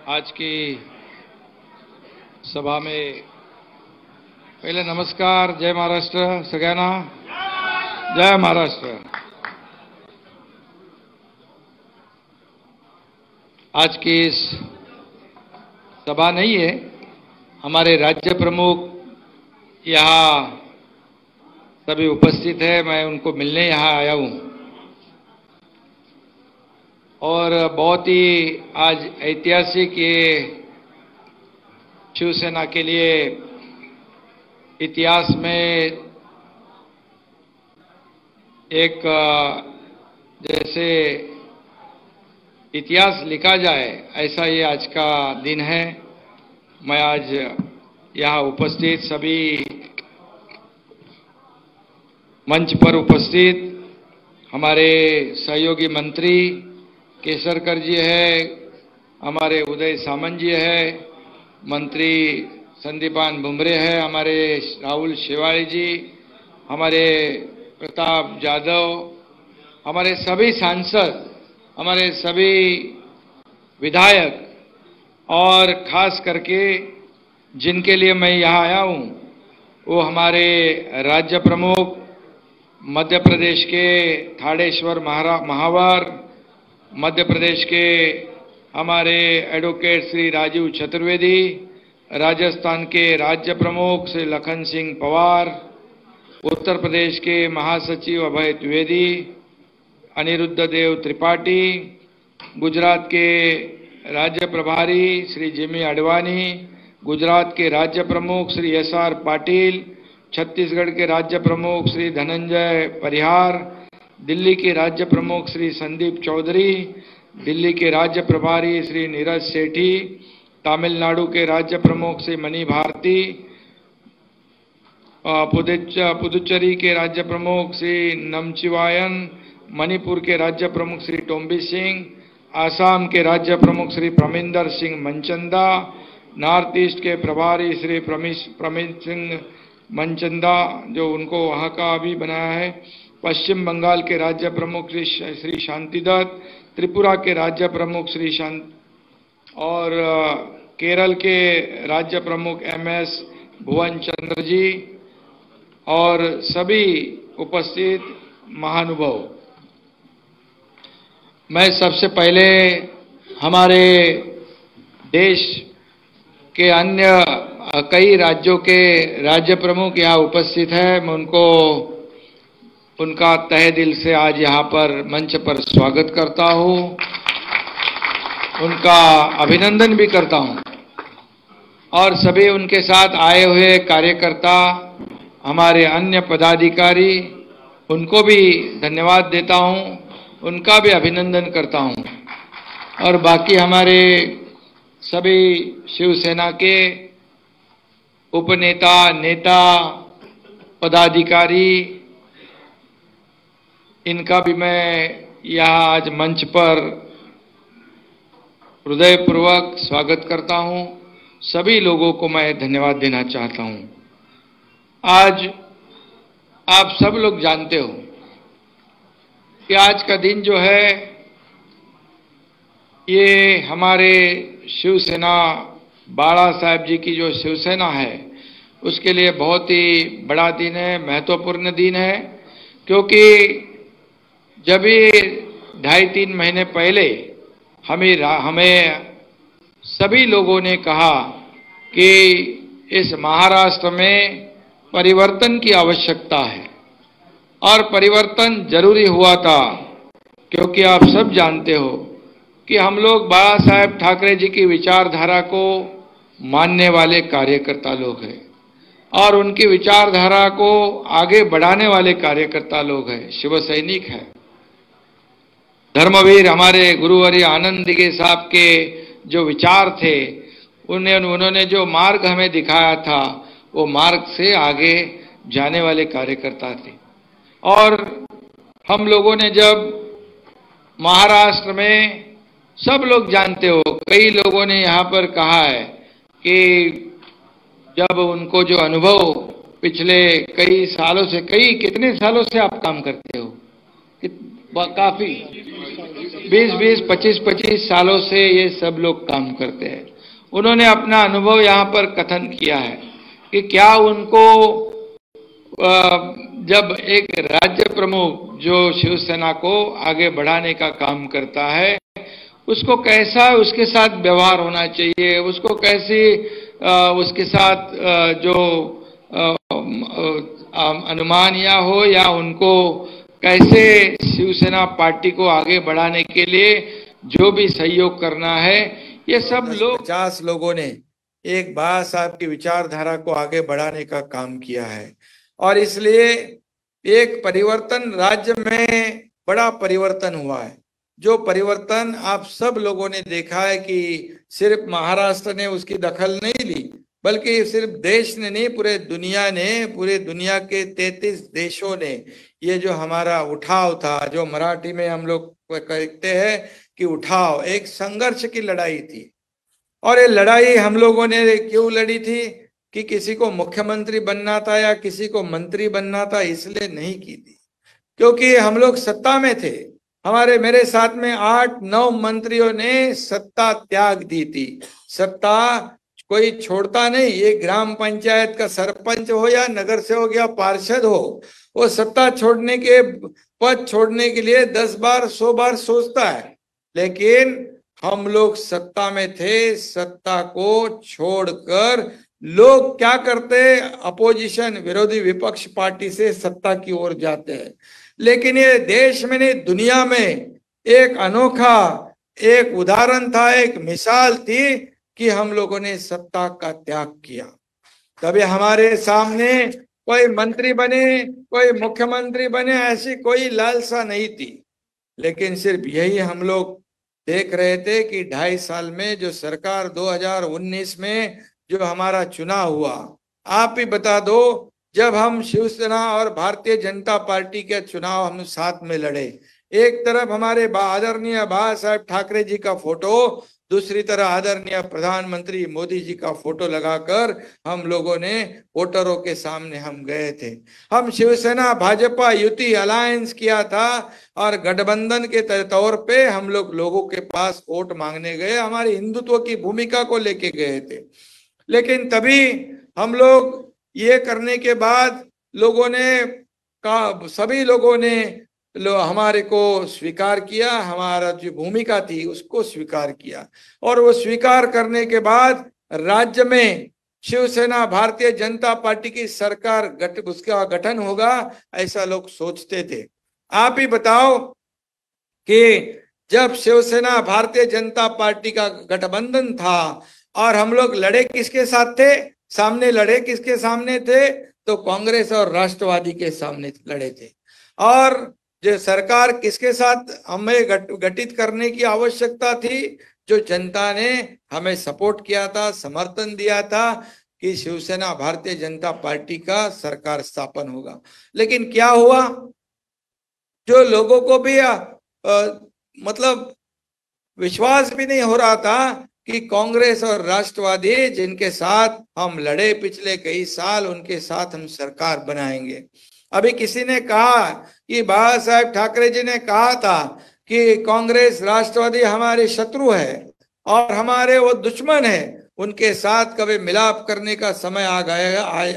आज की सभा में पहले नमस्कार, जय महाराष्ट्र सगळ्यांना, जय महाराष्ट्र। आज की इस सभा नहीं है, हमारे राज्य प्रमुख यहाँ सभी उपस्थित है, मैं उनको मिलने यहाँ आया हूँ और बहुत ही आज ऐतिहासिक ये शिवसेना के लिए इतिहास में एक जैसे इतिहास लिखा जाए ऐसा ये आज का दिन है। मैं आज यहाँ उपस्थित सभी मंच पर उपस्थित हमारे सहयोगी मंत्री केसरकर जी है, हमारे उदय सामंत जी है, मंत्री संदीपान बुमरे है, हमारे राहुल शेवाड़ी जी, हमारे प्रताप जाधव, हमारे सभी सांसद, हमारे सभी विधायक और खास करके जिनके लिए मैं यहाँ आया हूँ वो हमारे राज्य प्रमुख मध्य प्रदेश के थाड़ेश्वर महावर, मध्य प्रदेश के हमारे एडवोकेट श्री राजीव चतुर्वेदी, राजस्थान के राज्य प्रमुख श्री लखन सिंह पवार, उत्तर प्रदेश के महासचिव अभय द्विवेदी, अनिरुद्ध देव त्रिपाठी, गुजरात के राज्य प्रभारी श्री जिमी अडवाणी, गुजरात के राज्य प्रमुख श्री एस.आर. पाटिल, छत्तीसगढ़ के राज्य प्रमुख श्री धनंजय परिहार, दिल्ली के राज्य प्रमुख श्री संदीप चौधरी, दिल्ली के राज्य प्रभारी श्री नीरज सेठी, तमिलनाडु के राज्य प्रमुख श्री मणि भारती, पुदुचेरी के राज्य प्रमुख श्री नमचिवायन, मणिपुर के राज्य प्रमुख श्री टोम्बी सिंह, आसाम के राज्य प्रमुख श्री प्रमिंदर सिंह मनचंदा, नॉर्थ ईस्ट के प्रभारी श्री प्रमित सिंह मनचंदा जो उनको वहाँ का अभी बनाया है, पश्चिम बंगाल के राज्य प्रमुख श्री शांति दत्त, त्रिपुरा के राज्य प्रमुख श्री और केरल के राज्य प्रमुख एम.एस. भुवन चंद्र जी और सभी उपस्थित महानुभाव। मैं सबसे पहले हमारे देश के अन्य कई राज्यों के राज्य प्रमुख यहाँ उपस्थित है, मैं उनका तहे दिल से आज यहाँ पर मंच पर स्वागत करता हूँ, उनका अभिनंदन भी करता हूँ और सभी उनके साथ आए हुए कार्यकर्ता, हमारे अन्य पदाधिकारी, उनको भी धन्यवाद देता हूँ, उनका भी अभिनंदन करता हूँ और बाकी हमारे सभी शिवसेना के उपनेता, नेता, पदाधिकारी, इनका भी मैं यहाँ आज मंच पर हृदयपूर्वक स्वागत करता हूँ। सभी लोगों को मैं धन्यवाद देना चाहता हूँ। आज आप सब लोग जानते हो कि आज का दिन जो है ये हमारे शिवसेना बाला साहब जी की जो शिवसेना है उसके लिए बहुत ही बड़ा दिन है, महत्वपूर्ण दिन है, क्योंकि जब ये 2.5-3 महीने पहले हमें सभी लोगों ने कहा कि इस महाराष्ट्र में परिवर्तन की आवश्यकता है और परिवर्तन जरूरी हुआ था, क्योंकि आप सब जानते हो कि हम लोग बाला साहेब ठाकरे जी की विचारधारा को मानने वाले कार्यकर्ता लोग हैं और उनकी विचारधारा को आगे बढ़ाने वाले कार्यकर्ता लोग हैं, शिव सैनिक है। धर्मवीर हमारे गुरुवर्य आनंद दिघे साहब के जो विचार थे, उन्होंने जो मार्ग हमें दिखाया था, वो मार्ग से आगे जाने वाले कार्यकर्ता थे। और हम लोगों ने जब महाराष्ट्र में, सब लोग जानते हो, कई लोगों ने यहाँ पर कहा है कि जब उनको जो अनुभव पिछले कई सालों से, कितने सालों से आप काम करते हो? काफी 20-20, 25-25 सालों से ये सब लोग काम करते हैं। उन्होंने अपना अनुभव यहाँ पर कथन किया है कि क्या उनको जब एक राज्य प्रमुख जो शिवसेना को आगे बढ़ाने का काम करता है, उसको कैसा उसके साथ व्यवहार होना चाहिए, उसको कैसी उसके साथ जो अनुमान या हो या उनको कैसे शिवसेना पार्टी को आगे बढ़ाने के लिए जो भी सहयोग करना है, ये सब लोग 50 लोगों ने एक बाबा साहब की विचारधारा को आगे बढ़ाने का काम किया है और इसलिए एक परिवर्तन राज्य में बड़ा परिवर्तन हुआ है। जो परिवर्तन आप सब लोगों ने देखा है कि सिर्फ महाराष्ट्र ने उसकी दखल नहीं ली, बल्कि सिर्फ देश ने नहीं, पूरे दुनिया के 33 देशों ने ये जो हमारा उठाव था, जो मराठी में हम लोग कहते हैं कि उठाव, एक संघर्ष की लड़ाई थी। और ये लड़ाई हम लोगों ने क्यों लड़ी थी कि किसी को मुख्यमंत्री बनना था या किसी को मंत्री बनना था, इसलिए नहीं की थी, क्योंकि हम लोग सत्ता में थे। मेरे साथ में 8-9 मंत्रियों ने सत्ता त्याग दी थी। सत्ता कोई छोड़ता नहीं, ये ग्राम पंचायत का सरपंच हो या नगर सेवक या पार्षद हो, वो सत्ता छोड़ने के पद छोड़ने के लिए 10 बार 100 बार सोचता है। लेकिन हम लोग सत्ता में थे, सत्ता को छोड़कर लोग क्या करते, अपोजिशन विरोधी विपक्ष पार्टी से सत्ता की ओर जाते हैं। लेकिन ये देश में नहीं, दुनिया में एक अनोखा एक उदाहरण था, एक मिसाल थी कि हम लोगों ने सत्ता का त्याग किया। कभी हमारे सामने कोई मंत्री बने, कोई मुख्यमंत्री बने, ऐसी कोई लालसा नहीं थी। लेकिन सिर्फ यही हम लोग देख रहे थे कि 2.5 साल में जो सरकार 2019 में जो हमारा चुनाव हुआ, आप ही बता दो, जब हम शिवसेना और भारतीय जनता पार्टी के चुनाव हम साथ में लड़े, एक तरफ हमारे आदरणीय बाबा साहेब ठाकरे जी का फोटो, दूसरी तरफ आदरणीय प्रधानमंत्री मोदी जी का फोटो लगाकर हम लोगों ने वोटरों के सामने हम गए थे। हम शिवसेना भाजपा युति अलायंस किया था और गठबंधन के तौर पे हम लोगों के पास वोट मांगने गए, हमारी हिंदुत्व की भूमिका को लेके गए थे। लेकिन तभी हम लोग ये करने के बाद सभी लोगों ने हमारे को स्वीकार किया, हमारा जो भूमिका थी उसको स्वीकार किया। और वो स्वीकार करने के बाद राज्य में शिवसेना भारतीय जनता पार्टी की सरकार उसका गठन होगा, ऐसा लोग सोचते थे। आप ही बताओ कि जब शिवसेना भारतीय जनता पार्टी का गठबंधन था और हम लोग लड़े किसके साथ थे, लड़े किसके सामने थे, तो कांग्रेस और राष्ट्रवादी के सामने लड़े थे। और जो सरकार किसके साथ हमें गठित करने की आवश्यकता थी, जो जनता ने हमें सपोर्ट किया था, समर्थन दिया था कि शिवसेना भारतीय जनता पार्टी का सरकार स्थापन होगा। लेकिन क्या हुआ, जो लोगों को भी मतलब विश्वास भी नहीं हो रहा था कि कांग्रेस और राष्ट्रवादी जिनके साथ हम लड़े पिछले कई साल, उनके साथ हम सरकार बनाएंगे। अभी किसी ने कहा कि बाबा साहेब ठाकरे जी ने कहा था कि कांग्रेस राष्ट्रवादी हमारे शत्रु है और हमारे वो दुश्मन है, उनके साथ कभी मिलाप करने का समय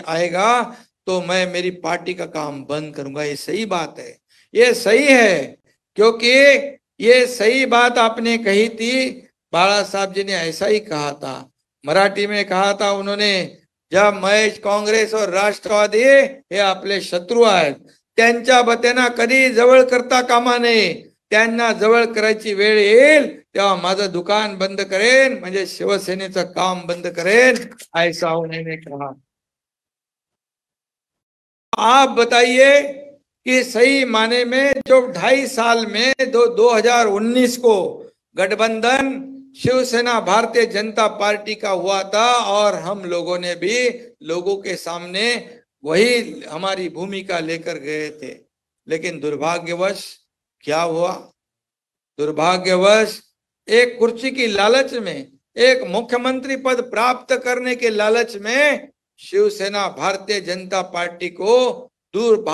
आएगा तो मैं मेरी पार्टी का काम बंद करूंगा। ये सही बात है, ये सही है, क्योंकि ये सही बात आपने कही थी। बाला साहब जी ने ऐसा ही कहा था, मराठी में कहा था उन्होंने, जब महेश काँग्रेस और राष्ट्रवादी हे आपले शत्रू आहेत, त्यांच्या बत्यांना कधी जवळ करता कामा नये, त्यांना जवळ करायची वेळ येईल तेव्हा माझं दुकान बंद करेन, म्हणजे शिवसेनेचं काम बंद करेन, ऐसा उन्होंने कहा। आप बताइए कि सही माने में जो 2.5 साल में 2019 को गठबंधन शिवसेना भारतीय जनता पार्टी का हुआ था और हम लोगों ने भी लोगों के सामने वही हमारी भूमिका लेकर गए थे। लेकिन दुर्भाग्यवश क्या हुआ, दुर्भाग्यवश एक कुर्सी की लालच में, एक मुख्यमंत्री पद प्राप्त करने के लालच में शिवसेना भारतीय जनता पार्टी को दूर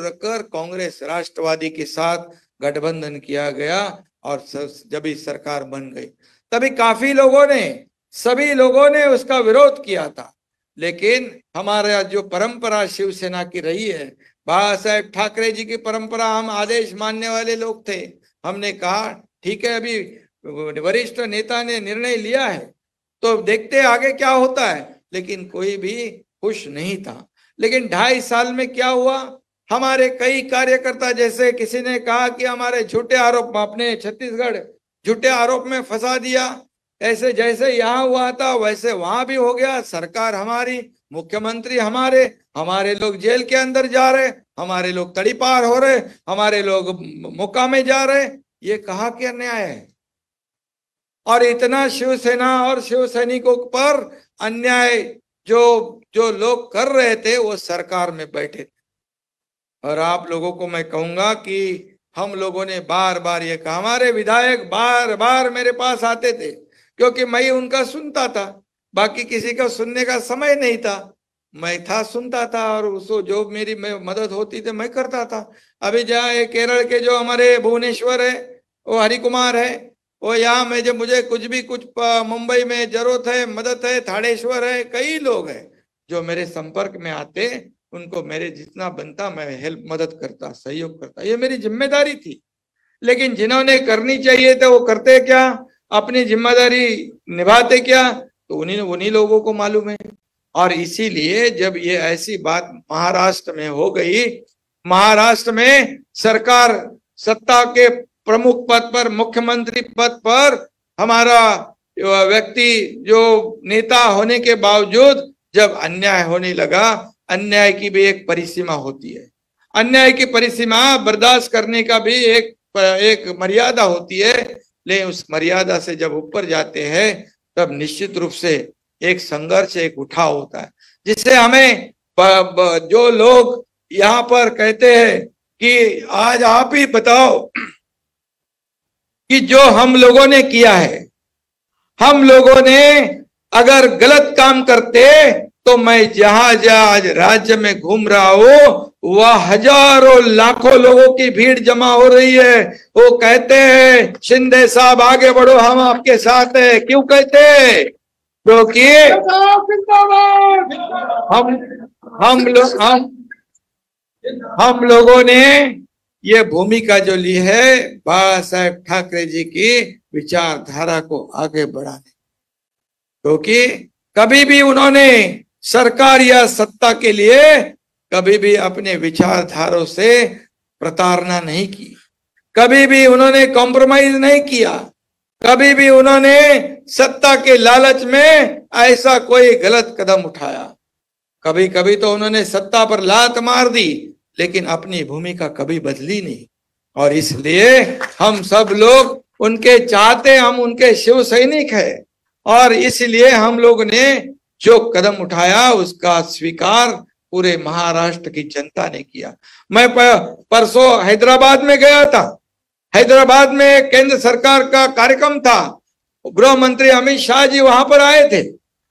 रखकर कांग्रेस राष्ट्रवादी के साथ गठबंधन किया गया और जब इस सरकार बन गई तभी काफी लोगों ने, सभी लोगों ने उसका विरोध किया था। लेकिन हमारा जो परंपरा शिवसेना की रही है, बाला साहेब ठाकरे जी की परंपरा, हम आदेश मानने वाले लोग थे। हमने कहा ठीक है, अभी वरिष्ठ नेता ने निर्णय लिया है तो देखते आगे क्या होता है। लेकिन कोई भी खुश नहीं था। लेकिन 2.5 साल में क्या हुआ, हमारे कई कार्यकर्ता, जैसे किसी ने कहा कि हमारे झूठे आरोप, अपने छत्तीसगढ़ झूठे आरोप में फंसा दिया, ऐसे जैसे यहाँ हुआ था वैसे वहां भी हो गया। सरकार हमारी, मुख्यमंत्री हमारे, हमारे लोग जेल के अंदर जा रहे, हमारे लोग तड़ीपार हो रहे, हमारे लोग मुक्कामे जा रहे। ये कहाँ के अन्याय है? और इतना शिवसेना और शिव सैनिकों पर अन्याय जो लोग कर रहे थे वो सरकार में बैठे थे। और आप लोगों को मैं कहूंगा कि हम लोगों ने बार बार ये कहा, हमारे विधायक बार बार मेरे पास आते थे क्योंकि मैं उनका सुनता था, बाकी किसी का सुनने का समय नहीं था। मैं था, सुनता था और उसको जो मेरी मदद होती थी मैं करता था। अभी जहाँ केरल के जो हमारे भुवनेश्वर है वो हरि कुमार है, वो यहाँ में जब मुझे कुछ मुंबई में जरूरत है, मदद है, थानेश्वर है, कई लोग हैं जो मेरे संपर्क में आते, उनको मेरे जितना बनता मैं हेल्प, मदद करता, सहयोग करता। ये मेरी जिम्मेदारी थी। लेकिन जिन्होंने करनी चाहिए थे वो करते क्या, अपनी जिम्मेदारी निभाते क्या, तो उन्हीं लोगों को मालूम है। और इसीलिए जब ये ऐसी बात महाराष्ट्र में हो गई, महाराष्ट्र में सरकार सत्ता के प्रमुख पद पर, मुख्यमंत्री पद पर हमारा व्यक्ति जो नेता होने के बावजूद जब अन्याय होने लगा, अन्याय की भी एक परिसीमा होती है, अन्याय की परिसीमा बर्दाश्त करने का भी एक मर्यादा होती है। लेकिन उस मर्यादा से जब ऊपर जाते हैं तब निश्चित रूप से एक संघर्ष, एक उठाव होता है, जिससे हमें जो लोग यहाँ पर कहते हैं कि आज आप ही बताओ कि जो हम लोगों ने किया है, हम लोगों ने अगर गलत काम करते तो मैं जहां आज राज्य में घूम रहा हूं वह हजारों लाखों लोगों की भीड़ जमा हो रही है। वो कहते हैं शिंदे साहब आगे बढ़ो, हम आपके साथ है। क्यों कहते हैं? क्योंकि हम लोगों ने ये भूमिका जो ली है बाला साहेब ठाकरे जी की विचारधारा को आगे बढ़ाने, क्योंकि कभी भी उन्होंने सरकार या सत्ता के लिए कभी भी अपने विचारधारों से प्रताड़ना नहीं की, कभी भी उन्होंने कॉम्प्रोमाइज नहीं किया, कभी भी उन्होंने सत्ता के लालच में ऐसा कोई गलत कदम उठाया। कभी कभी तो उन्होंने सत्ता पर लात मार दी, लेकिन अपनी भूमिका कभी बदली नहीं। और इसलिए हम सब लोग उनके चाहते, हम उनके शिव सैनिक हैं, और इसलिए हम लोग ने जो कदम उठाया उसका स्वीकार पूरे महाराष्ट्र की जनता ने किया। मैं परसों हैदराबाद में गया था। हैदराबाद में केंद्र सरकार का कार्यक्रम था, गृह मंत्री अमित शाह जी वहां पर आए थे,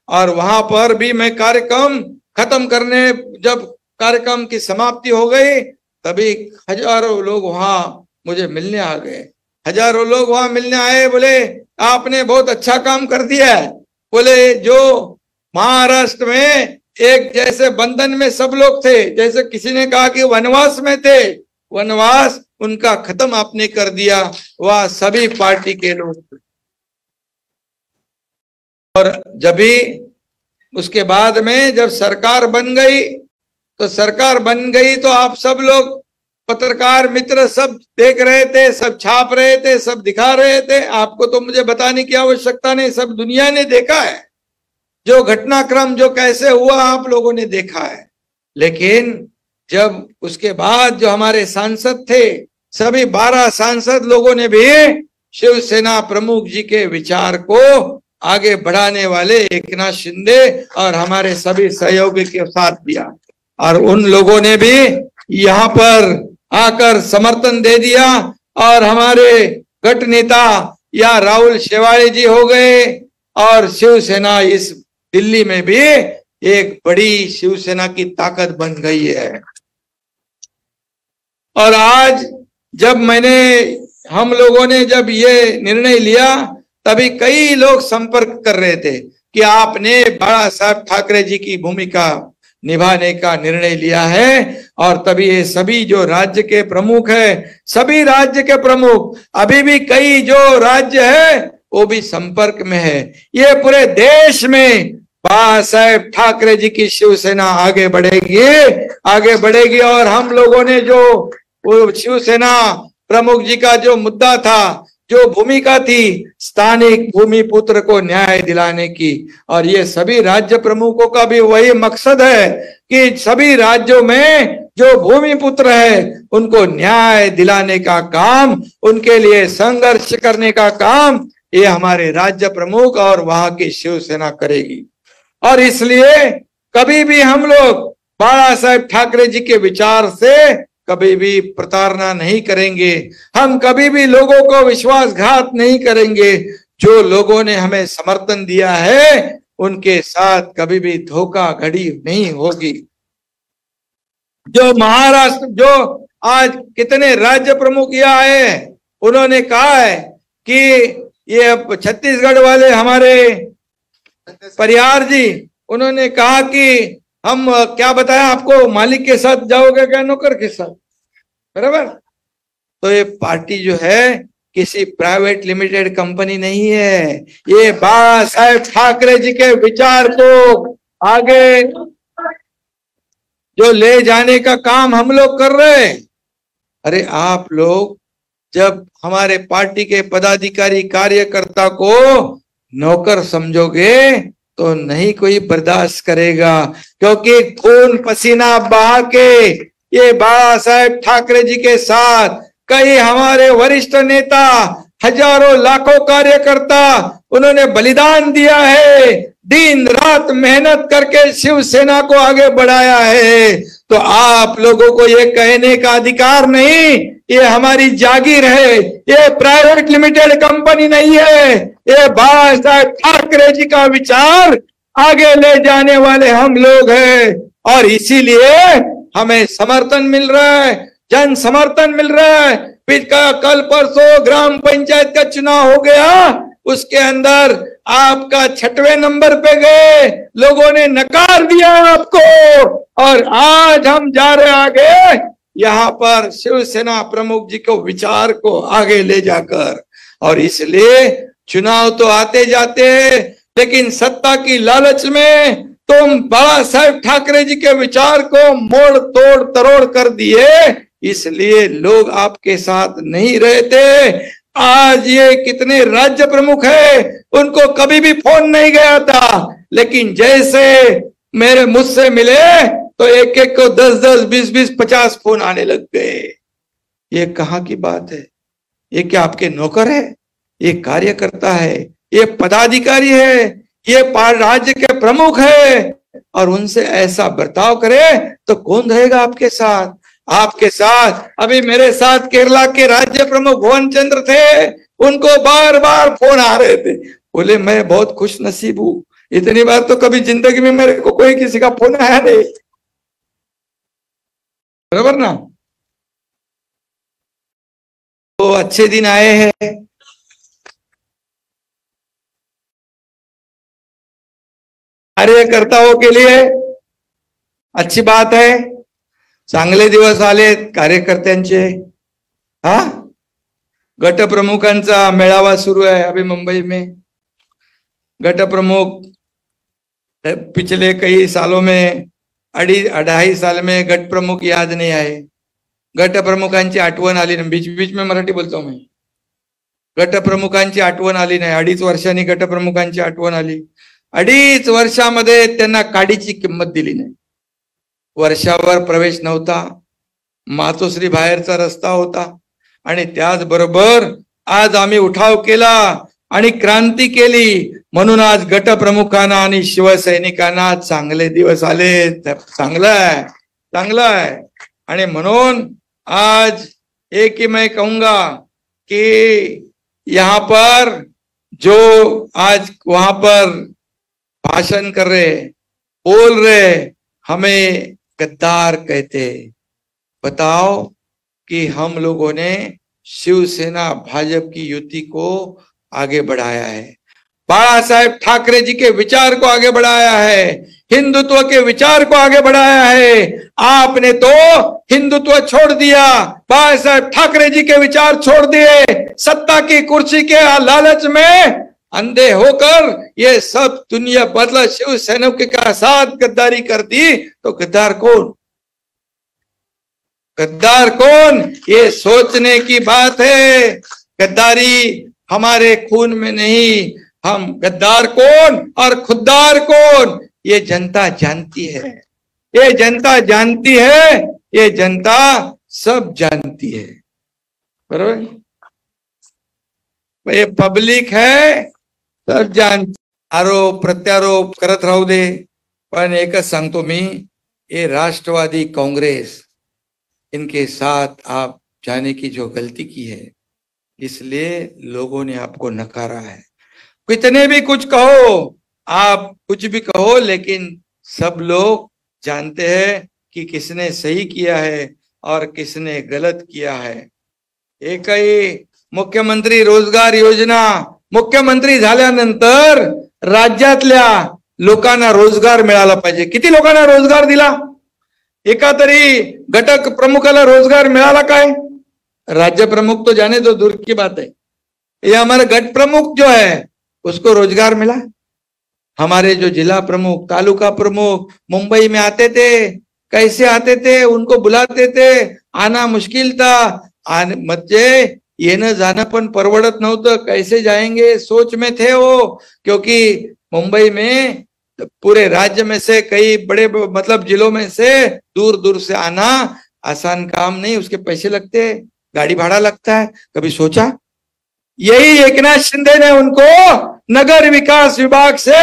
और वहां पर भी मैं कार्यक्रम खत्म करने, जब कार्यक्रम की समाप्ति हो गई तभी हजारों लोग वहां मुझे मिलने आ गए। हजारों लोग वहां मिलने आए, बोले आपने बहुत अच्छा काम कर दिया है। बोले जो महाराष्ट्र में एक जैसे बंधन में सब लोग थे, जैसे किसी ने कहा कि वनवास में थे, वनवास उनका खत्म आपने कर दिया। वह सभी पार्टी के लोग थे। और जब भी उसके बाद में जब सरकार बन गई, तो सरकार बन गई तो आप सब लोग पत्रकार मित्र सब देख रहे थे, सब छाप रहे थे, सब दिखा रहे थे। आपको तो मुझे बताने की आवश्यकता नहीं, सब दुनिया ने देखा है जो घटनाक्रम जो कैसे हुआ, आप लोगों ने देखा है। लेकिन जब उसके बाद जो हमारे सांसद थे, सभी 12 सांसद लोगों ने भी शिवसेना प्रमुख जी के विचार को आगे बढ़ाने वाले एकनाथ शिंदे और हमारे सभी सहयोगी के साथ दिया, और उन लोगों ने भी यहाँ पर आकर समर्थन दे दिया। और हमारे गठ नेता या राहुल शेवाड़े जी हो गए, और शिवसेना इस दिल्ली में भी एक बड़ी शिवसेना की ताकत बन गई है। और आज जब हम लोगों ने जब ये निर्णय लिया, तभी कई लोग संपर्क कर रहे थे कि आपने बाला साहब ठाकरे जी की भूमिका निभाने का निर्णय लिया है। और तभी ये सभी जो राज्य के प्रमुख है, सभी राज्य के प्रमुख, अभी भी कई जो राज्य है वो भी संपर्क में है। ये पूरे देश में बाला साहेब ठाकरे जी की शिवसेना आगे बढ़ेगी। और हम लोगों ने जो वो शिवसेना प्रमुख जी का जो मुद्दा था, जो भूमिका थी स्थानिक भूमिपुत्र को न्याय दिलाने की, और ये सभी राज्य प्रमुखों का भी वही मकसद है कि सभी राज्यों में जो भूमिपुत्र है उनको न्याय दिलाने का काम, उनके लिए संघर्ष करने का काम ये हमारे राज्य प्रमुख और वहां की शिवसेना करेगी। और इसलिए कभी भी हम लोग बाला साहेब ठाकरे जी के विचार से कभी भी प्रताड़ना नहीं करेंगे। हम कभी भी लोगों को विश्वासघात नहीं करेंगे। जो लोगों ने हमें समर्थन दिया है उनके साथ कभी भी धोखाधड़ी नहीं होगी। जो महाराष्ट्र, जो आज कितने राज्य प्रमुख यहाँ आए, उन्होंने कहा है कि ये छत्तीसगढ़ वाले हमारे परिहार जी, उन्होंने कहा कि हम क्या बताया आपको, मालिक के साथ जाओगे क्या नौकर के साथ, बराबर। तो ये पार्टी जो है किसी प्राइवेट लिमिटेड कंपनी नहीं है। ये बाला साहेब ठाकरे जी के विचार को आगे जो ले जाने का काम हम लोग कर रहे हैं। अरे आप लोग जब हमारे पार्टी के पदाधिकारी कार्यकर्ता को नौकर समझोगे तो नहीं कोई बर्दाश्त करेगा, क्योंकि खून पसीना बहा के ये बाला साहेब ठाकरे जी के साथ कई हमारे वरिष्ठ नेता, हजारों लाखों कार्यकर्ता, उन्होंने बलिदान दिया है, दिन रात मेहनत करके शिवसेना को आगे बढ़ाया है। तो आप लोगों को ये कहने का अधिकार नहीं, ये हमारी जागीर है, ये प्राइवेट लिमिटेड कंपनी नहीं है। ये बाला साहेब ठाकरे जी का विचार आगे ले जाने वाले हम लोग हैं। और इसीलिए हमें समर्थन मिल रहा है, जन समर्थन मिल रहा है। कल परसों ग्राम पंचायत का चुनाव हो गया, उसके अंदर आपका 6वें नंबर पे गए, लोगों ने नकार दिया आपको। और आज हम जा रहे आगे, यहाँ पर शिवसेना प्रमुख जी को विचार को आगे ले जाकर। और इसलिए चुनाव तो आते जाते हैं, लेकिन सत्ता की लालच में तुम बाला साहेब ठाकरे जी के विचार को मोड़ तोड़ तरोड़ कर दिए, इसलिए लोग आपके साथ नहीं रहते। आज ये कितने राज्य प्रमुख है, उनको कभी भी फोन नहीं गया था, लेकिन जैसे मेरे मुझसे मिले तो एक एक को 10-10, 20-20, 50 फोन आने लग गए। ये कहाँ की बात है? ये क्या आपके नौकर है? ये कार्यकर्ता है, ये पदाधिकारी है, ये राज्य के प्रमुख है, और उनसे ऐसा बर्ताव करे तो कौन रहेगा आपके साथ? आपके साथ अभी मेरे साथ केरला के राज्य प्रमुख भुवन चंद्र थे, उनको बार बार फोन आ रहे थे। बोले मैं बहुत खुश नसीब हूं, इतनी बार तो कभी जिंदगी में मेरे को कोई किसी का फोन आया नहीं, बराबर ना। तो अच्छे दिन आए हैं। कार्यकर्ताओं के लिए अच्छी बात है, चांगले दिवस आले कार्यकर्त्यांचे। हा, गट प्रमुखांचा मेळावा सुरू है अभी मुंबई में। गट प्रमुख पिछले कई सालों में 2.5 साल में गट प्रमुख याद नहीं आए। गट प्रमुखांची आठवण आली नाही, बीच बीच में मराठी बोलतो मैं। गट प्रमुखांची आठवण आली नाही, 2.5 वर्षांनी गट प्रमुखांची आठवण आली। 2.5 वर्षामध्ये त्यांना काडीची किंमत दिली नाही। वर्षावर प्रवेश नव्हता, मातोश्री बाहेरचा रस्ता होता, आणि त्याचबरोबर आज आम्ही उठाव केला आणि क्रांती केली, म्हणून आज गट प्रमुखांना आणि शिवसैनिकांना चांगले दिवस आले। चांगलं आहे, चांगलं आहे। आणि म्हणून आज एक ही मैं कहूंगा कि यहाँ पर जो आज वहां पर भाषण कर रहे, बोल रहे, हमें गद्दार कहते। बताओ कि हम लोगों ने शिवसेना भाजपा की युति को आगे बढ़ाया है, बाला साहेब ठाकरे जी के विचार को आगे बढ़ाया है, हिंदुत्व के विचार को आगे बढ़ाया है। आपने तो हिंदुत्व छोड़ दिया, बाला साहेब ठाकरे जी के विचार छोड़ दिए, सत्ता की कुर्सी के लालच में अंधे होकर ये सब दुनिया बदला, शिवसेना के साथ गद्दारी कर दी। तो गद्दार कौन? गद्दार कौन? ये सोचने की बात है। गद्दारी हमारे खून में नहीं, हम गद्दार कौन और खुददार कौन ये जनता जानती है, ये जनता जानती है, ये जनता सब जानती है, बरोबर? ये पब्लिक है, सब जान आरोप प्रत्यारोप करत राहू दे, पण एकच सांगतो मी, ये राष्ट्रवादी कांग्रेस इनके साथ आप जाने की जो गलती की है, इसलिए लोगों ने आपको नकारा है। कितने भी कुछ कहो, आप कुछ भी कहो, लेकिन सब लोग जानते हैं कि किसने सही किया है और किसने गलत किया है। एकही मुख्यमंत्री रोजगार योजना, मुख्यमंत्री झाल्यानंतर राज्यातल्या लोकांना रोजगार मिळाला पाहिजे। किती लोकांना रोजगार दिला? एका तरी घटक प्रमुखाला रोजगार मिळाला काय? राज्य प्रमुख तो जाने दो, दूर की बात है, ये हमारा गट प्रमुख जो है उसको रोजगार मिला। हमारे जो जिला प्रमुख, तालुका प्रमुख मुंबई में आते थे, कैसे आते थे? उनको बुलाते थे, आना मुश्किल था, म्हणजे येणं जाणं पण परवडत नव्हतं, कैसे जाएंगे सोच में थे वो, क्योंकि मुंबई में पूरे राज्य में से कई बड़े मतलब जिलों में से दूर दूर से आना आसान काम नहीं, उसके पैसे लगते हैं, गाड़ी भाड़ा लगता है। कभी सोचा? यही एकनाथ शिंदे ने उनको नगर विकास विभाग से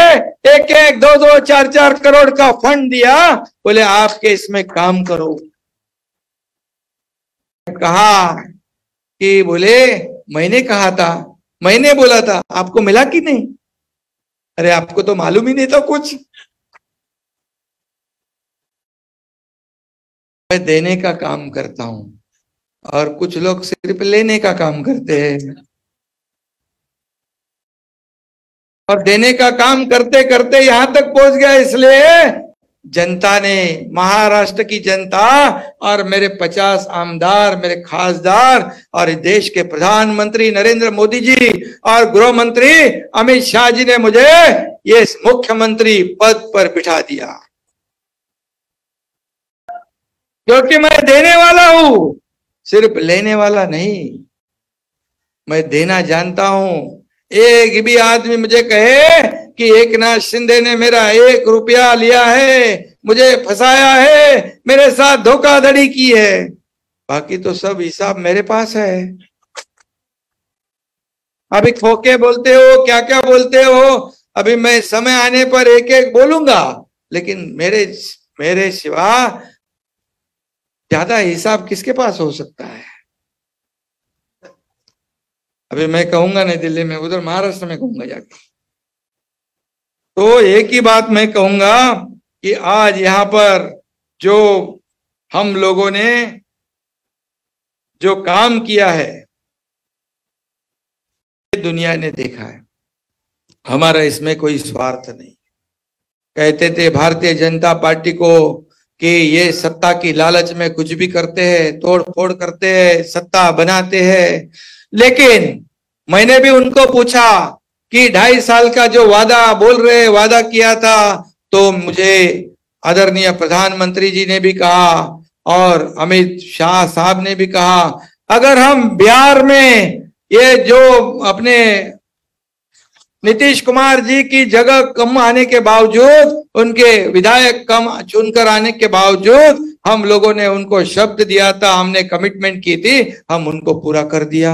1-1, 2-2, 4-4 करोड़ का फंड दिया, बोले आपके इसमें काम करो। कहा कि बोले मैंने कहा था, मैंने बोला था, आपको मिला कि नहीं? अरे आपको तो मालूम ही नहीं था कुछ। मैं देने का काम करता हूं और कुछ लोग सिर्फ लेने का काम करते हैं, और देने का काम करते करते यहां तक पहुंच गया। इसलिए जनता ने, महाराष्ट्र की जनता और मेरे 50 आमदार, मेरे खासदार और देश के प्रधानमंत्री नरेंद्र मोदी जी और गृह मंत्री अमित शाह जी ने मुझे ये मुख्यमंत्री पद पर बिठा दिया, क्योंकि मैं देने वाला हूं, सिर्फ लेने वाला नहीं। मैं देना जानता हूं। एक भी आदमी मुझे कहे कि एकनाथ शिंदे ने मेरा 1 रुपया लिया है, मुझे फंसाया है, मेरे साथ धोखाधड़ी की है, बाकी तो सब हिसाब मेरे पास है। अभी खोके बोलते हो, क्या क्या बोलते हो, अभी मैं समय आने पर एक एक बोलूंगा, लेकिन मेरे सिवा ज्यादा हिसाब किसके पास हो सकता है? अभी मैं कहूंगा नहीं दिल्ली में, उधर महाराष्ट्र में कहूंगा जाके। तो एक ही बात मैं कहूंगा कि आज यहां पर जो हम लोगों ने जो काम किया है, दुनिया ने देखा है, हमारा इसमें कोई स्वार्थ नहीं। कहते थे भारतीय जनता पार्टी को कि ये सत्ता की लालच में कुछ भी करते हैं, तोड़ फोड़ करते हैं, सत्ता बनाते हैं। लेकिन मैंने भी उनको पूछा कि 2.5 साल का जो वादा बोल रहे, वादा किया था, तो मुझे आदरणीय प्रधानमंत्री जी ने भी कहा और अमित शाह साहब ने भी कहा, अगर हम बिहार में ये जो अपने नीतीश कुमार जी की जगह कम आने के बावजूद, उनके विधायक कम चुनकर आने के बावजूद, हम लोगों ने उनको शब्द दिया था, हमने कमिटमेंट की थी, हम उनको पूरा कर दिया।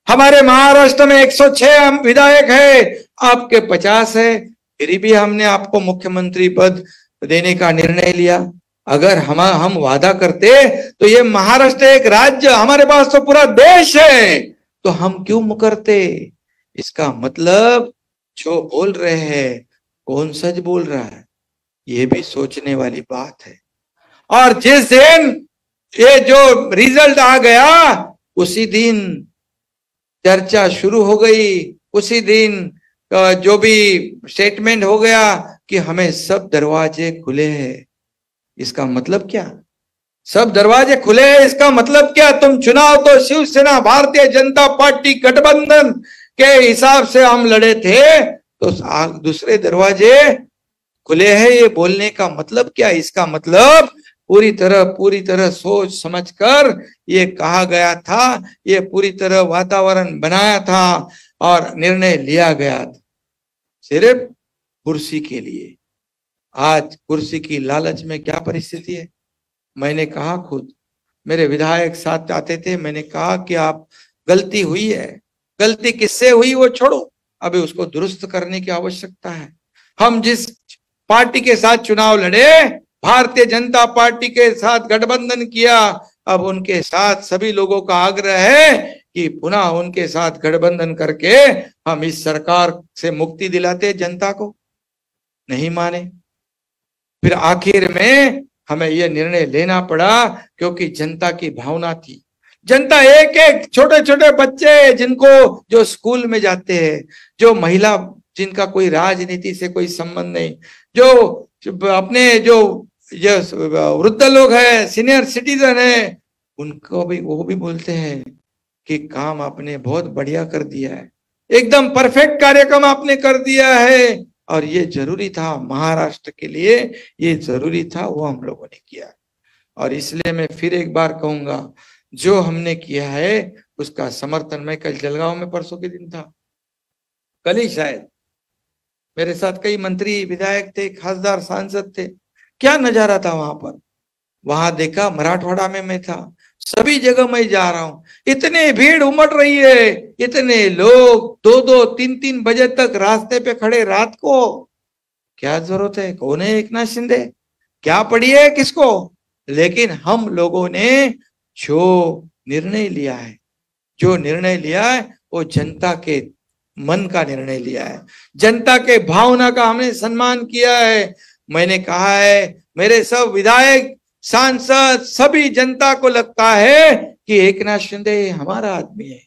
हमारे महाराष्ट्र में 106 विधायक है, आपके 50 है, फिर भी हमने आपको मुख्यमंत्री पद देने का निर्णय लिया। अगर हम वादा करते तो ये महाराष्ट्र एक राज्य, हमारे पास तो पूरा देश है, तो हम क्यों मुकरते? इसका मतलब जो बोल रहे हैं कौन सच बोल रहा है, ये भी सोचने वाली बात है। और जिस दिन ये जो रिजल्ट आ गया उसी दिन चर्चा शुरू हो गई, उसी दिन जो भी स्टेटमेंट हो गया कि हमें सब दरवाजे खुले हैं। इसका मतलब क्या? सब दरवाजे खुले हैं इसका मतलब क्या? तुम चुनाव तो शिवसेना भारतीय जनता पार्टी गठबंधन के हिसाब से हम लड़े थे, तो दूसरे दरवाजे खुले हैं ये बोलने का मतलब क्या? इसका मतलब पूरी तरह सोच समझकर ये कहा गया था, ये पूरी तरह वातावरण बनाया था और निर्णय लिया गया था सिर्फ कुर्सी के लिए। आज कुर्सी की लालच में क्या परिस्थिति है? मैंने कहा, खुद मेरे विधायक साथ आते थे, मैंने कहा कि आप गलती हुई है, गलती किससे हुई वो छोड़ो, अभी उसको दुरुस्त करने की आवश्यकता है। हम जिस पार्टी के साथ चुनाव लड़े, भारतीय जनता पार्टी के साथ गठबंधन किया, अब उनके साथ सभी लोगों का आग्रह है कि पुनः उनके साथ गठबंधन करके हम इस सरकार से मुक्ति दिलाते जनता को। नहीं माने, फिर आखिर में हमें यह निर्णय लेना पड़ा क्योंकि जनता की भावना थी। जनता एक एक छोटे छोटे बच्चे जिनको जो स्कूल में जाते हैं, जो महिला जिनका कोई राजनीति से कोई संबंध नहीं, जो अपने जो वृद्ध लोग हैं, सीनियर सिटीजन है, उनको भी वो भी बोलते हैं कि काम आपने बहुत बढ़िया कर दिया है, एकदम परफेक्ट कार्यक्रम आपने कर दिया है और ये जरूरी था, महाराष्ट्र के लिए ये जरूरी था, वो हम लोगों ने किया। और इसलिए मैं फिर एक बार कहूंगा, जो हमने किया है उसका समर्थन मैं कल जलगांव में, परसों के दिन था, कल ही शायद, मेरे साथ कई मंत्री विधायक थे, खासदार सांसद थे। क्या नजारा था वहां पर, वहां देखा, मराठवाड़ा में मैं था, सभी जगह मैं जा रहा हूं, इतनी भीड़ उमड़ रही है, इतने लोग 2-2, 3-3 बजे तक रास्ते पे खड़े रात को। क्या जरूरत है? कौन है एकनाथ शिंदे? क्या पड़ी है किसको? लेकिन हम लोगों ने जो निर्णय लिया है, जो निर्णय लिया है वो जनता के मन का निर्णय लिया है, जनता के भावना का हमने सम्मान किया है। मैंने कहा है, मेरे सब विधायक सांसद सभी जनता को लगता है कि एकनाथ शिंदे हमारा आदमी है,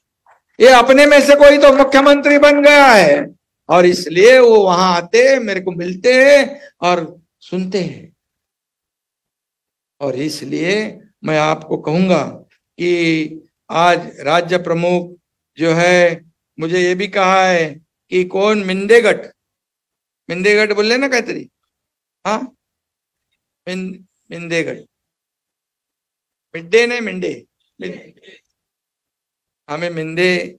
ये अपने में से कोई तो मुख्यमंत्री बन गया है, और इसलिए वो वहां आते, मेरे को मिलते हैं और सुनते हैं। और इसलिए मैं आपको कहूंगा कि आज राज्य प्रमुख जो है, मुझे ये भी कहा है कि कौन मिंदेगट बोल ना काहीतरी, हाँ मिंदेगट, मिड्डे नाही मिंडे, आम्ही मिंदे,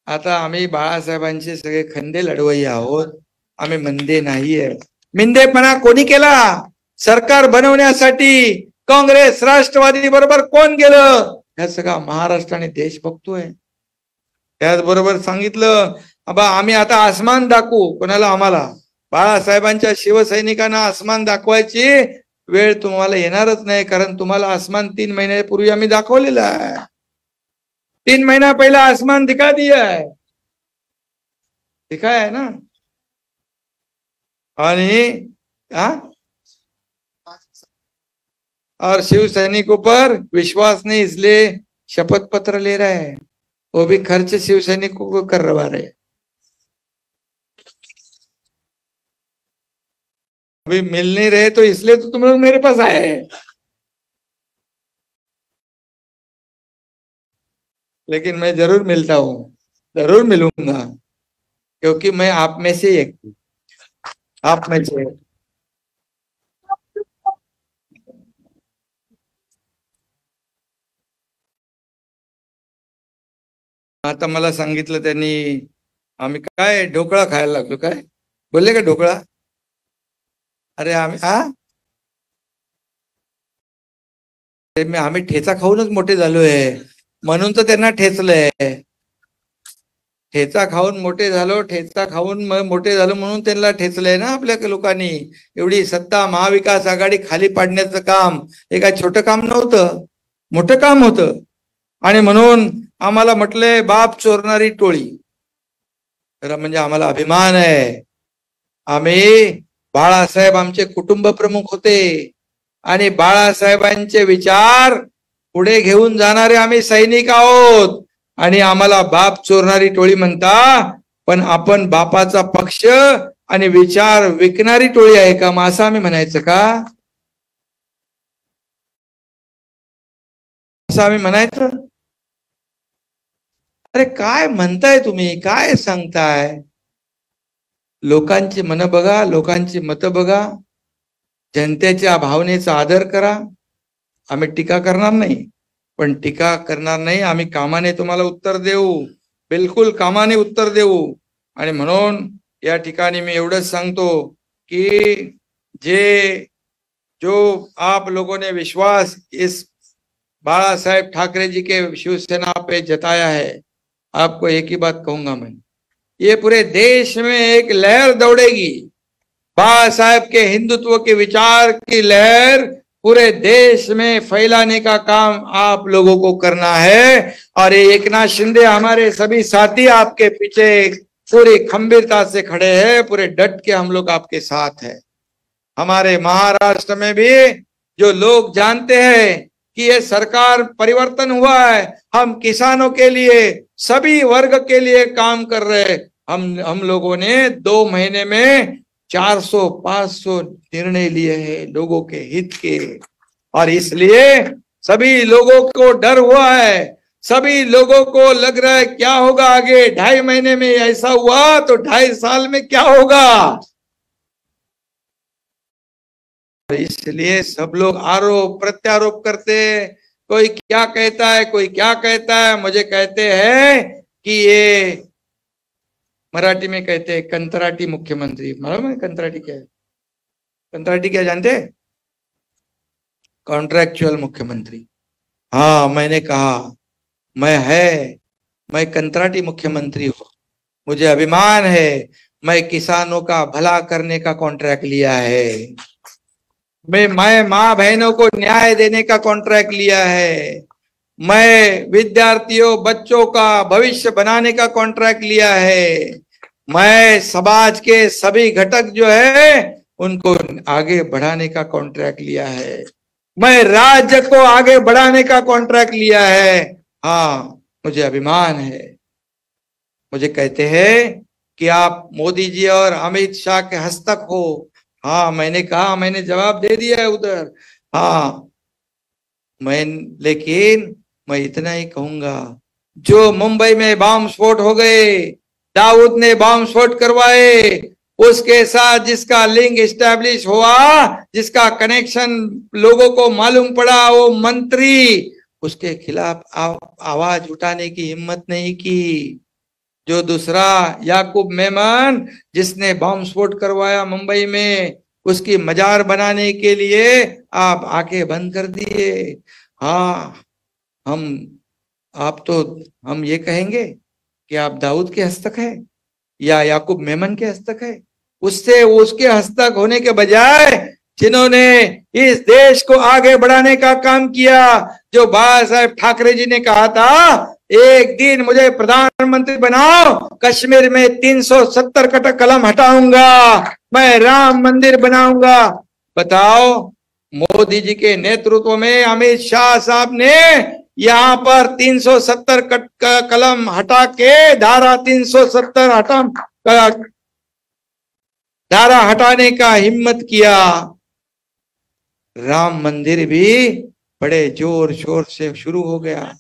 आता आम्ही बाळासाहेबांचे सगळे खंदे लढवई आहोत, आम्ही मंदे नाहीये। मिंदेपणा कोणी केला? सरकार बनवण्यासाठी काँग्रेस राष्ट्रवादी बरोबर कोण गेलं? हे सगळा महाराष्ट्र आणि देश बघतोय। त्याचबरोबर सांगितलं, अबा आम्ही आता आसमान दाखवू, कोणाला? आम्हाला, बाळासाहेबांच्या शिवसैनिकांना आसमान दाखवायची वेळ तुम्हाला येणारच नाही, कारण तुम्हाला आसमान 3 महिन्यापूर्वी आम्ही दाखवलेलं आहे, 3 महीना पहला आसमान दिखा दिया है, दिखा है ना। और शिव सैनिकों पर विश्वास नहीं, इसलिए शपथ पत्र ले रहे हैं, वो भी खर्च शिव सैनिकों को करवा रहे। अभी मिल नहीं रहे तो इसलिए तो तुम लोग मेरे पास आए हैं, लेकिन मैं जरूर मिलता हूं, जरूर मिलूंगा, क्योंकि मैं आप में से एक, आप में से आता मला सांगितलं त्यांनी, आम्ही काय ढोकळा खायला लागलो, काय बोलले का ढोकळा? अरे आम्ही ठेचा खाऊनच मोठे झालोय, म्हणून तर त्यांना ठेचलंय, ठेचा खाऊन मोठे झालो, ठेचा खाऊन मोठे झालो म्हणून त्यांना ठेचलंय ना आपल्या लोकांनी। एवढी सत्ता महाविकास आघाडी खाली पाडण्याचं काम हे काय छोटं काम नव्हतं, मोठं काम होतं, आणि म्हणून आम्हाला म्हटलंय बाप चोरणारी टोळी। तर म्हणजे आम्हाला अभिमान आहे, आम्ही, बाळासाहेब आमचे कुटुंब प्रमुख होते आणि बाळासाहेबांचे विचार पुढे घेऊन जाणारे आम्ही सैनिक आहोत आणि आम्हाला बाप चोरणारी टोळी म्हणता, पण आपण बापाचा पक्ष आणि विचार विकणारी टोळी आहे का, मग असं आम्ही म्हणायचं का? असं आम्ही म्हणायचं? अरे काय म्हणताय तुम्ही, काय सांगताय? लोकांची मन बघा, लोकांची मतं बघा, जनतेच्या भावनेचा आदर करा. आम्ही टीका करणार नाही, पण टीका करणार नाही, आम्ही कामाने तुम्हाला उत्तर देऊ, बिलकुल कामाने उत्तर देऊ. आणि म्हणून या ठिकाणी मी एवढंच सांगतो कि जो आप लोगों ने विश्वास इस बाला साहेब ठाकरे जी के शिवसेना पे जताया है, आपको एक ही बात कहूंगा मैं, ये पूरे देश में एक लहर दौड़ेगी. बाला साहेब के हिंदुत्व के विचार की लहर पूरे देश में फैलाने का काम आप लोगों को करना है. और ये एकनाथ शिंदे हमारे सभी साथी आपके पीछे पूरी खंभीरता से खड़े हैं, पूरे डट के हम लोग आपके साथ हैं. हमारे महाराष्ट्र में भी जो लोग जानते हैं कि ये सरकार परिवर्तन हुआ है, हम किसानों के लिए, सभी वर्ग के लिए काम कर रहे हैं. हम लोगों ने 2 महीने में 400-500 निर्णय लिए हैं लोगों के हित के. और इसलिए सभी लोगों को डर हुआ है, सभी लोगों को लग रहा है क्या होगा आगे. 2.5 महीने में ऐसा हुआ तो 2.5 साल में क्या होगा. इसलिए सब लोग आरोप प्रत्यारोप करते, कोई क्या कहता है, कोई क्या कहता है. मुझे कहते हैं कि ये मराठी में कहते हैं कंत्राटी मुख्यमंत्री. मालूम है कंत्राटी क्या है? कंत्राटी क्या जानते हैं? कॉन्ट्रैक्चुअल मुख्यमंत्री. हाँ, मैंने कहा मैं कंत्राटी मुख्यमंत्री हूं. मुझे अभिमान है, मैं किसानों का भला करने का कॉन्ट्रैक्ट लिया है. मैं माँ बहनों को न्याय देने का कॉन्ट्रैक्ट लिया है. मैं विद्यार्थियों बच्चों का भविष्य बनाने का कॉन्ट्रैक्ट लिया है. मैं समाज के सभी घटक जो है उनको आगे बढ़ाने का कॉन्ट्रैक्ट लिया है. मैं राज्य को आगे बढ़ाने का कॉन्ट्रैक्ट लिया है. हाँ, मुझे अभिमान है. मुझे कहते हैं कि आप मोदी जी और अमित शाह के हस्तक हो. हाँ, मैंने कहा, मैंने जवाब दे दिया है उधर. हाँ, लेकिन मैं इतना ही कहूंगा, जो मुंबई में बम स्फोट हो गए, दाऊद ने बम स्फोट करवाए, उसके साथ जिसका लिंक एस्टैब्लिश हुआ, जिसका कनेक्शन लोगों को मालूम पड़ा, वो मंत्री उसके खिलाफ आवाज उठाने की हिम्मत नहीं की. जो दूसरा याकूब मेमन जिसने बम स्फोट करवाया मुंबई में, उसकी मजार बनाने के लिए आप आंखें बंद कर दिए. हाँ, हम ये कहेंगे कि आप दाऊद के हस्तक है या याकूब मेमन के हस्तक है. उसके हस्तक होने के बजाय जिन्होंने इस देश को आगे बढ़ाने का काम किया, जो बाला साहेब ठाकरे जी ने कहा था एक दिन मुझे प्रधानमंत्री बनाओ, कश्मीर में 370 कलम हटाऊंगा, मैं राम मंदिर बनाऊंगा. बताओ, मोदी जी के नेतृत्व में अमित शाह साहब ने यहाँ पर 370 कलम हटा के धारा 370 धारा हटाने का हिम्मत किया. राम मंदिर भी बड़े जोर शोर से शुरू हो गया.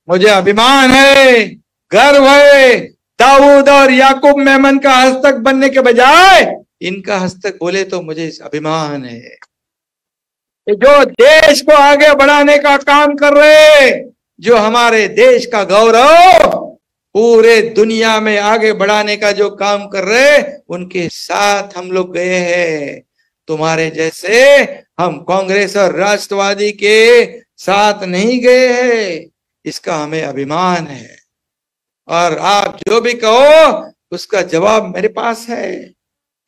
मुझे अभिमान है, गर्व है. दाऊद और याकूब मेमन का हस्तक बनने के बजाय इनका हस्तक बोले तो मुझे अभिमान है. जो देश को आगे बढ़ाने का काम कर रहे, जो हमारे देश का गौरव पूरे दुनिया में आगे बढ़ाने का जो काम कर रहे, उनके साथ हम लोग गए हैं. तुम्हारे जैसे हम कांग्रेस और राष्ट्रवादी के साथ नहीं गए हैं. इसका हमें अभिमान है. और आप जो भी कहो उसका जवाब मेरे पास है,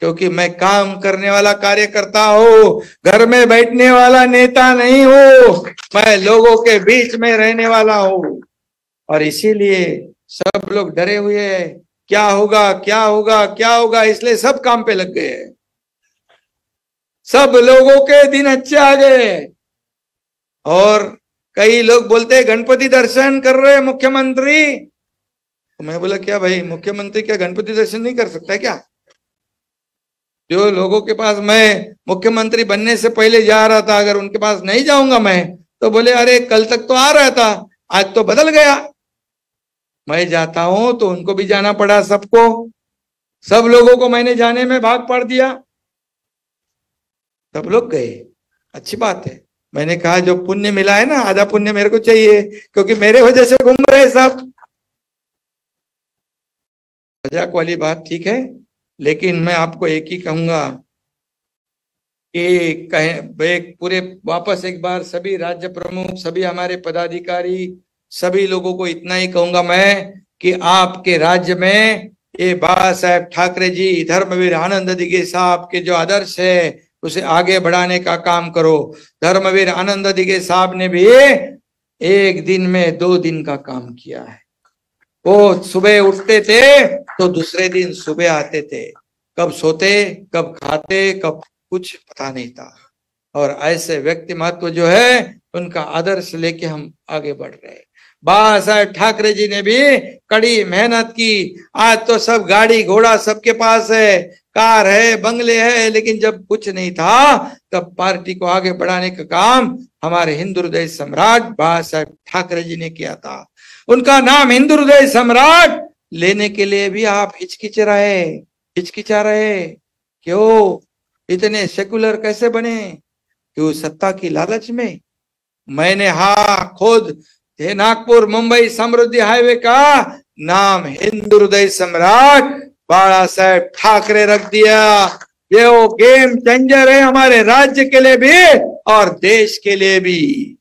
क्योंकि मैं काम करने वाला कार्यकर्ता हूँ, घर में बैठने वाला नेता नहीं हूँ. मैं लोगों के बीच में रहने वाला हूँ. और इसीलिए सब लोग डरे हुए हैं, क्या होगा क्या होगा क्या होगा, इसलिए सब काम पे लग गए. सब लोगों के दिन अच्छे आ गए. और कई लोग बोलते हैं गणपति दर्शन कर रहे हैं मुख्यमंत्री। तो मैं बोला क्या भाई, मुख्यमंत्री क्या गणपति दर्शन नहीं कर सकता है क्या? जो लोगों के पास मैं मुख्यमंत्री बनने से पहले जा रहा था, अगर उनके पास नहीं जाऊंगा मैं, तो बोले अरे कल तक तो आ रहा था, आज तो बदल गया। मैं जाता हूं तो उनको भी जाना पड़ा, सबको, सब लोगों को मैंने जाने में भाग पड़ दिया, सब लोग गए, अच्छी बात है। मैंने कहा जो पुण्य मिला है ना, आधा पुण्य मेरे को चाहिए, क्योंकि मेरे वजह से घूम रहे सब। मजाक वाली बात ठीक है, लेकिन मैं आपको एक ही कहूंगा कि एक पूरे वापस एक बार सभी राज्य प्रमुख, सभी हमारे पदाधिकारी, सभी लोगों को इतना ही कहूंगा मैं कि आपके राज्य में ये बाबा साहेब ठाकरे जी, धर्मवीर आनंद दिघे साहब के जो आदर्श है उसे आगे बढ़ाने का काम करो। धर्मवीर आनंद दिघे साहब ने भी एक दिन में 2 दिन का काम किया है। वो सुबह उठते थे तो दूसरे दिन सुबह आते थे, कब सोते कब खाते कब कुछ पता नहीं था। और ऐसे व्यक्ति महत्व जो है उनका आदर्श लेके हम आगे बढ़ रहे हैं। बाबा साहेब ठाकरे जी ने भी कड़ी मेहनत की। आज तो सब गाड़ी घोड़ा सबके पास है, कार है, बंगले है, लेकिन जब कुछ नहीं था तब पार्टी को आगे बढ़ाने का काम हमारे हिंदू हृदय सम्राट बाबा साहेब ठाकरे जी ने किया था। उनका नाम हिंदू हृदय सम्राट लेने के लिए भी आप हिचकिचा रहे। क्यों इतने सेकुलर कैसे बने? क्यों सत्ता की लालच में? मैंने खुद नागपुर मुंबई समृद्धि हाईवे का नाम हिंदू हृदय सम्राट बाबा साहेब ठाकरे रख दिया। ये वो गेम चेंजर है हमारे राज्य के लिए भी और देश के लिए भी।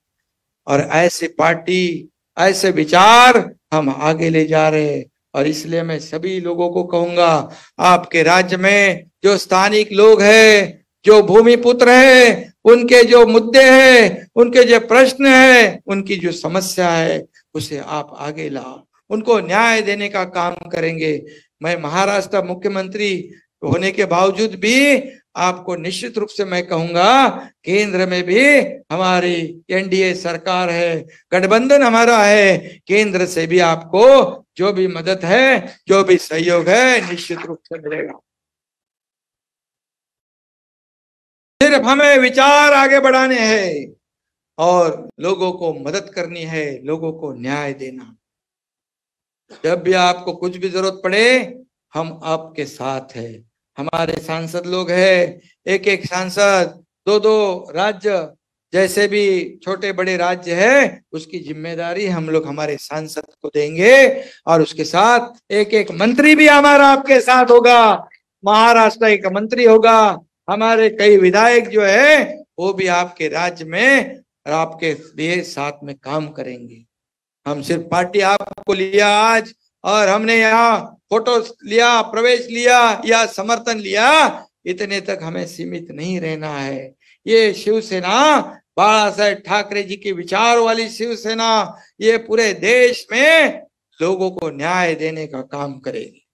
और ऐसी पार्टी, ऐसे विचार हम आगे ले जा रहे हैं। और इसलिए मैं सभी लोगों को कहूंगा, आपके राज्य में जो स्थानिक लोग हैं, जो भूमि पुत्र है, उनके जो मुद्दे हैं, उनके जो प्रश्न है, उनकी जो समस्या है, उसे आप आगे लाओ, उनको न्याय देने का काम करेंगे। मैं महाराष्ट्र मुख्यमंत्री होने के बावजूद भी आपको निश्चित रूप से मैं कहूंगा, केंद्र में भी हमारी एनडीए सरकार है, गठबंधन हमारा है, केंद्र से भी आपको जो भी मदद है, जो भी सहयोग है, निश्चित रूप से मिलेगा। सिर्फ हमें विचार आगे बढ़ाने हैं और लोगों को मदद करनी है, लोगों को न्याय देना। जब भी आपको कुछ भी जरूरत पड़े, हम आपके साथ हैं। हमारे सांसद लोग हैं, एक सांसद, 2 राज्य, जैसे भी छोटे बड़े राज्य है, उसकी जिम्मेदारी हम लोग हमारे सांसद को देंगे। और उसके साथ एक मंत्री भी हमारा आपके साथ होगा। महाराष्ट्र एक मंत्री होगा, हमारे कई विधायक जो है वो भी आपके राज्य में आपके लिए साथ में काम करेंगे। हम सिर्फ पार्टी आपको लिया आज और हमने यहाँ फोटो लिया, प्रवेश लिया या समर्थन लिया, इतने तक हमें सीमित नहीं रहना है। ये शिवसेना, बाबा साहेब ठाकरे जी के विचार वाली शिवसेना, ये पूरे देश में लोगों को न्याय देने का काम करेगी।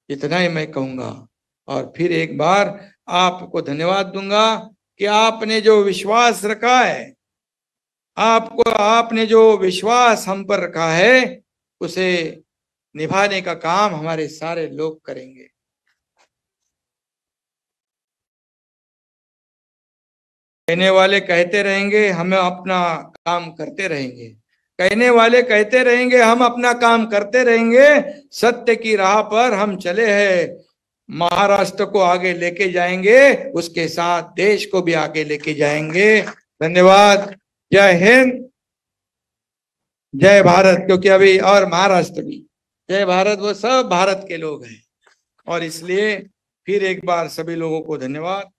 इतना ही मैं कहूंगा। और फिर एक बार आपको धन्यवाद दूंगा कि आपने जो विश्वास रखा है, आपने जो विश्वास हम पर रखा है, उसे निभाने का काम हमारे सारे लोग करेंगे। कहने वाले कहते रहेंगे, हम अपना काम करते रहेंगे। कहने वाले कहते रहेंगे, हम अपना काम करते रहेंगे। सत्य की राह पर हम चले हैं, महाराष्ट्र को आगे लेके जाएंगे, उसके साथ देश को भी आगे लेके जाएंगे। धन्यवाद। जय हिंद, जय भारत। क्योंकि अभी और महाराष्ट्र भी जय भारत, वो सब भारत के लोग हैं। और इसलिए फिर एक बार सभी लोगों को धन्यवाद।